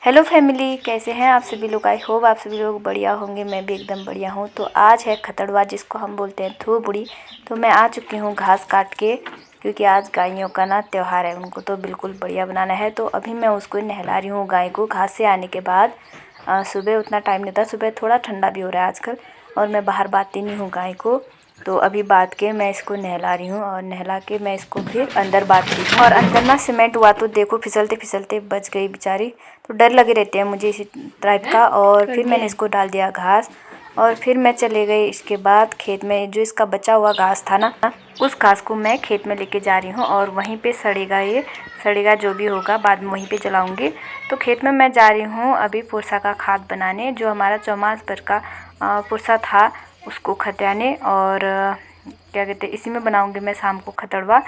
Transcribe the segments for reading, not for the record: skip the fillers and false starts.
Hello family, कैसे हैं आप सभी लोग। आई होप आप सभी लोग बढ़िया होंगे। मैं भी एकदम बढ़िया हूँ। तो आज है खतड़वा, जिसको हम बोलते हैं थूबड़ी। तो मैं आ चुकी हूँ घास काट के, क्योंकि आज गायों का ना त्यौहार है। उनको तो बिल्कुल बढ़िया बनाना है। तो अभी मैं उसको नहला रही हूँ गाय को। घास से आने के बाद सुबह उतना टाइम नहीं था, सुबह थोड़ा ठंडा भी हो रहा है आजकल, और मैं बाहर बांधती नहीं हूँ गाय को। तो अभी बांध के मैं इसको नहला रही हूँ, और नहला के मैं इसको फिर अंदर बांधती हूँ। और अंदर ना सीमेंट हुआ, तो देखो फिसलते फिसलते बच गई बेचारी। तो डर लगे रहते हैं मुझे इसी टाइप का। और फिर मैंने इसको डाल दिया घास, और फिर मैं चले गई इसके बाद खेत में। जो इसका बचा हुआ घास था ना, उस घास को मैं खेत में लेके जा रही हूँ, और वहीं पे सड़ेगा। ये सड़ेगा जो भी होगा, बाद में वहीं पे जलाऊंगी। तो खेत में मैं जा रही हूँ अभी पुरसा का खाद बनाने। जो हमारा चौमास भर का पुरसा था, उसको खत्याने। और क्या कहते हैं, इसी में बनाऊंगी मैं शाम को खतड़वा।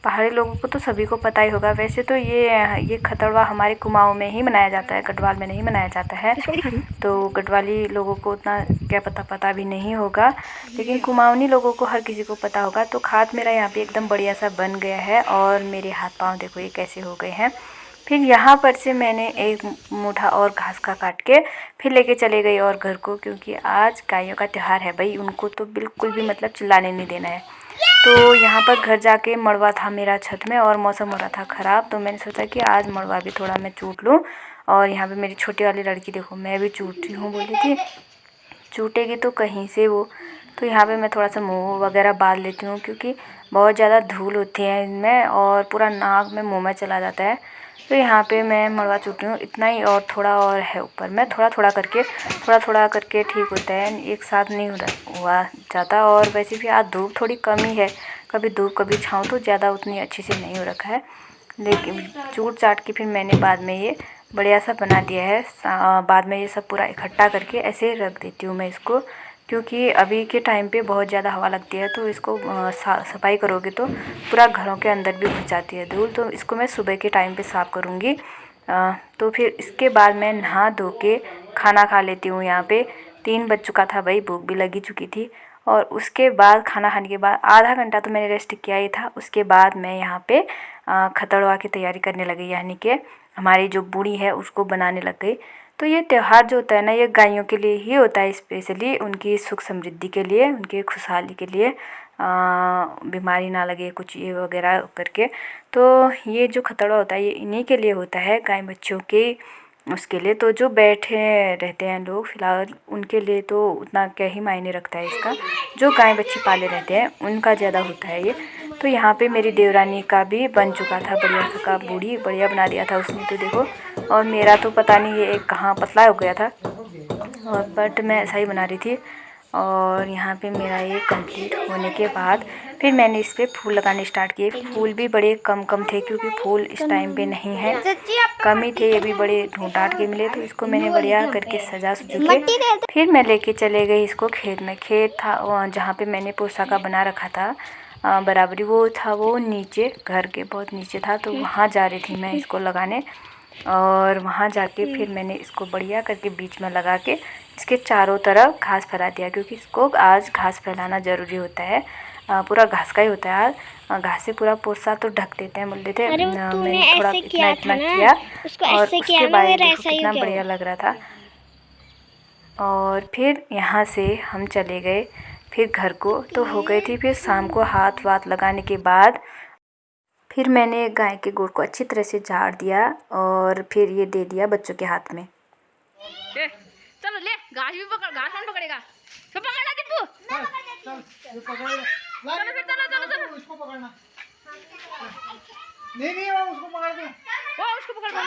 पहाड़ी लोगों को तो सभी को पता ही होगा। वैसे तो ये खतड़वा हमारे कुमाऊं में ही मनाया जाता है, गढ़वाल में नहीं मनाया जाता है। तो गढ़वाली लोगों को उतना क्या पता भी नहीं होगा, लेकिन कुमाऊनी लोगों को हर किसी को पता होगा। तो खाद मेरा यहाँ पे एकदम बढ़िया सा बन गया है, और मेरे हाथ पाँव देखो ये कैसे हो गए हैं। फिर यहाँ पर से मैंने एक मुठा और घास का काट के फिर लेके चले गई और घर को, क्योंकि आज गायों का त्यौहार है भाई। उनको तो बिल्कुल भी मतलब चिल्लाने नहीं देना है। तो यहाँ पर घर जाके मड़वा था मेरा छत में, और मौसम हो रहा था ख़राब। तो मैंने सोचा कि आज मड़वा भी थोड़ा मैं चूट लूँ। और यहाँ पे मेरी छोटी वाली लड़की देखो, मैं भी चूट रही हूँ, बोली थी चूटेगी तो कहीं से वो। तो यहाँ पे मैं थोड़ा सा मुँह वगैरह बांध लेती हूँ, क्योंकि बहुत ज़्यादा धूल होती है इनमें, और पूरा नाक में मुँह में चला जाता है। तो यहाँ पे मैं मड़वा चूट रही हूँ इतना ही, और थोड़ा और है ऊपर में। थोड़ा थोड़ा करके ठीक होता है, एक साथ नहीं हुआ जाता। और वैसे भी आज धूप थोड़ी कम ही है, कभी धूप कभी छाँव, तो ज़्यादा उतनी अच्छी से नहीं हो रखा है। लेकिन चूट चाट के फिर मैंने बाद में ये बढ़िया सा बना दिया है। बाद में ये सब पूरा इकट्ठा करके ऐसे रख देती हूँ मैं इसको, क्योंकि अभी के टाइम पे बहुत ज़्यादा हवा लगती है। तो इसको सफाई करोगे तो पूरा घरों के अंदर भी घुस जाती है धूल। तो इसको मैं सुबह के टाइम पे साफ़ करूँगी। तो फिर इसके बाद मैं नहा धो के खाना खा लेती हूँ। यहाँ पे 3 बज चुका था भाई, भूख भी लगी चुकी थी। और उसके बाद खाना खाने के बाद आधा घंटा तो मैंने रेस्ट किया ही था। उसके बाद मैं यहाँ पे खतड़वा की तैयारी करने लगी, यानी कि हमारी जो बूढ़ी है उसको बनाने लग गई। तो ये त्यौहार जो होता है ना, ये गायों के लिए ही होता है, स्पेशली उनकी सुख समृद्धि के लिए, उनके खुशहाली के लिए, बीमारी ना लगे कुछ ये वगैरह करके। तो ये जो खतड़वा होता है ये इन्हीं के लिए होता है, गाय बच्चों के उसके लिए। तो जो बैठे रहते हैं लोग फ़िलहाल, उनके लिए तो उतना क्या ही मायने रखता है इसका। जो गाय बच्चे पाले रहते हैं उनका ज़्यादा होता है ये। तो यहाँ पे मेरी देवरानी का भी बन चुका था बढ़िया सा का, बूढ़ी बढ़िया बना दिया था उसने तो देखो। और मेरा तो पता नहीं ये एक कहाँ पतला हो गया था, और बट मैं ऐसा ही बना रही थी। और यहाँ पे मेरा ये कंप्लीट होने के बाद फिर मैंने इस पर फूल लगाने स्टार्ट किए। फूल भी बड़े कम थे, क्योंकि फूल इस टाइम पे नहीं है, कम ही थे। ये भी बड़े ढूंढ डांट के मिले। तो इसको मैंने बढ़िया करके सजा सुजू के फिर मैं लेके चले गई इसको खेत में। खेत था जहाँ पे मैंने पोसा का बना रखा था बराबरी, वो था वो नीचे, घर के बहुत नीचे था। तो वहाँ जा रही थी मैं इसको लगाने, और वहाँ जाके फिर मैंने इसको बढ़िया करके बीच में लगा के इसके चारों तरफ घास फैला दिया, क्योंकि इसको आज घास फैलाना ज़रूरी होता है। पूरा घास का ही होता है आज। घास से पूरा पोसा तो ढक देते हैं, बोल देते। मैंने थोड़ा इतना किया, और उसके बाद देखो कितना बढ़िया लग रहा था। और फिर यहाँ से हम चले गए फिर घर को। तो हो गई थी फिर शाम को हाथ वाथ लगाने के बाद फिर मैंने गाय के गुड़ को अच्छी तरह से झाड़ दिया, और फिर ये दे दिया बच्चों के हाथ में। चलो ले, घास भी पकड़, घास कौन पकड़ेगा? तो पकड़ना दीपू। चल पकड़ ले। चलो फिर चलो उसको पकड़ना। नहीं वो उसको पकड़ दे। वो उसको पकड़ दे।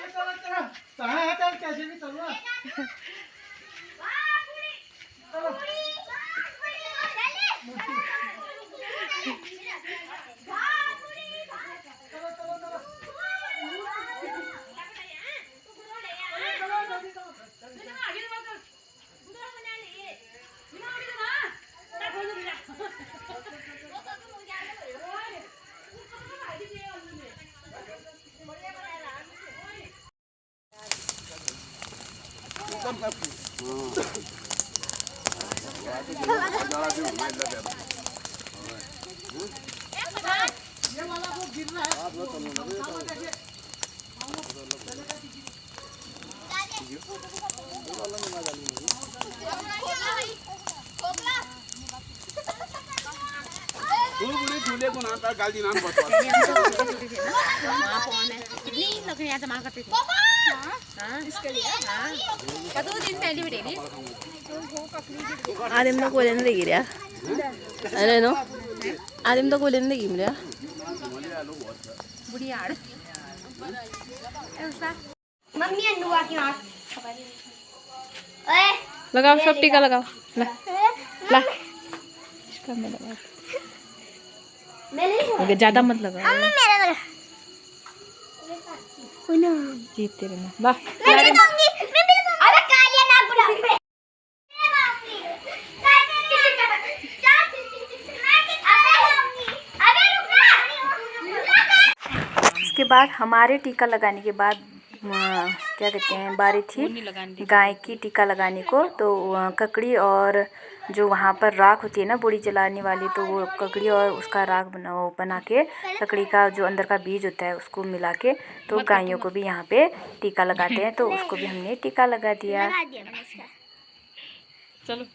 चल कहाँ है, चल कैसे भी चलो। चलो ये वाला को गिर रहा है। गाली नाम बता कितनी लकड़ियाँ जमा करते थे इसके लिए कतो दिन पहले बिटेली आदिम तो कोलेन दे गिरा अरे नो आदिम तो कोलेन दे गिरा बुढ़ी आड़ मम्मी अनुआ की आंख ओए लगाओ सब टीका लगाओ ला ला इसका मैं लगा मैं नहीं ज्यादा मत लगाओ मेरा लगा कोई ना जीप तेरे में ला मैं भी दूंगी अरे कालिया ना बुला इसके बाद हमारे टीका लगाने के बाद क्या कहते हैं बारी थी गाय की टीका लगाने को। तो ककड़ी और जो वहाँ पर राख होती है ना बूढ़ी जलाने वाली, तो वो ककड़ी और उसका राख बना के ककड़ी का जो अंदर का बीज होता है उसको मिला के तो गायों को भी यहाँ पे टीका लगाते हैं। तो उसको भी हमने टीका लगा दिया। चलो